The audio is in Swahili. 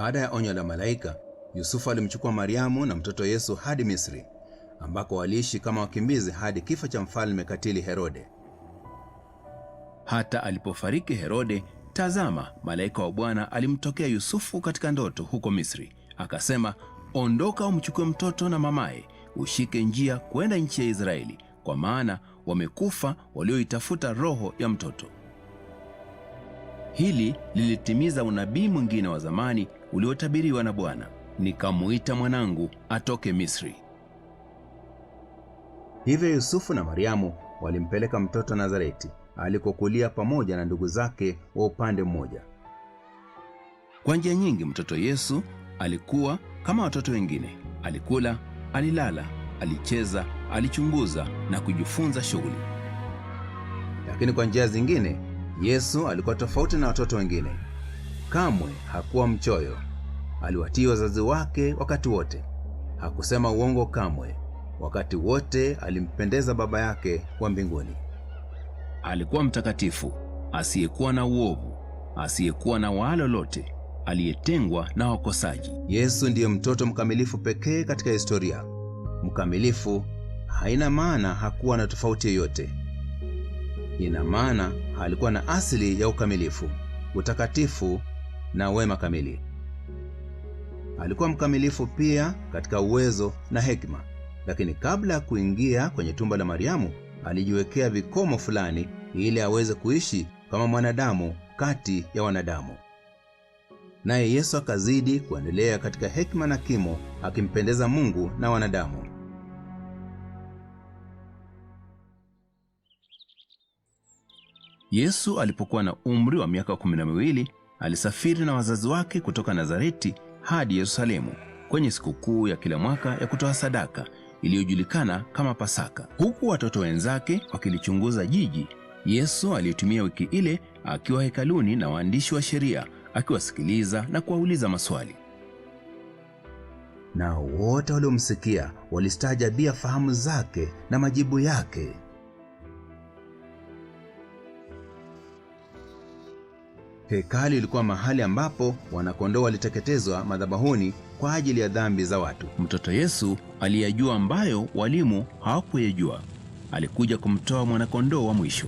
Baada ya onyo la malaika, Yusufu alimchukua Mariamu na mtoto Yesu hadi Misri, ambako waliishi kama wakimbizi hadi kifo cha mfalme katili Herode. Hata alipofariki Herode, tazama, malaika wa Bwana alimtokea Yusufu katika ndoto huko Misri. Akasema, ondoka umchukue mtoto na mamaye, ushike njia kwenda nchi ya Israeli, kwa maana wamekufa walioitafuta roho ya mtoto. Hili lilitimiza unabii mwingine wa zamani uliotabiriwa na Bwana, nikamuita mwanangu atoke Misri. Hivyo Yusufu na Mariamu walimpeleka mtoto Nazareti, alikokulia pamoja na ndugu zake wa upande mmoja. Kwa njia nyingi mtoto Yesu alikuwa kama watoto wengine. Alikula, alilala, alicheza, alichunguza na kujifunza shughuli. Lakini kwa njia zingine, Yesu alikuwa tofauti na watoto wengine. Kamwe hakuwa mchoyo. Aliwatii wazazi wake wakati wote. Hakusema uongo kamwe. Wakati wote alimpendeza Baba yake wa mbinguni. Alikuwa mtakatifu, asiyekuwa na uovu, asiyekuwa na waa lolote, aliyetengwa na wakosaji. Yesu ndiye mtoto mkamilifu pekee katika historia. Mkamilifu haina maana hakuwa na tofauti yoyote. Ina maana alikuwa na asili ya ukamilifu, utakatifu na wema kamili. Alikuwa mkamilifu pia katika uwezo na hekima, lakini kabla ya kuingia kwenye tumbo la Mariamu, alijiwekea vikomo fulani ili aweze kuishi kama mwanadamu kati ya wanadamu. Naye Yesu akazidi kuendelea katika hekima na kimo, akimpendeza Mungu na wanadamu. Yesu alipokuwa na umri wa miaka 12, alisafiri na wazazi wake kutoka Nazareti hadi Yerusalemu kwenye sikukuu ya kila mwaka ya kutoa sadaka iliyojulikana kama Pasaka. Huku watoto wenzake wakilichunguza jiji, Yesu alitumia wiki ile akiwa hekaluni na waandishi wa sheria, akiwasikiliza na kuwauliza maswali. Na wote waliomsikia walistaajabia fahamu zake na majibu yake. Hekalu ilikuwa mahali ambapo wanakondoo waliteketezwa madhabahuni kwa ajili ya dhambi za watu. Mtoto Yesu aliyajua ambayo walimu hawakuyajua. Alikuja kumtoa mwanakondoo wa mwisho.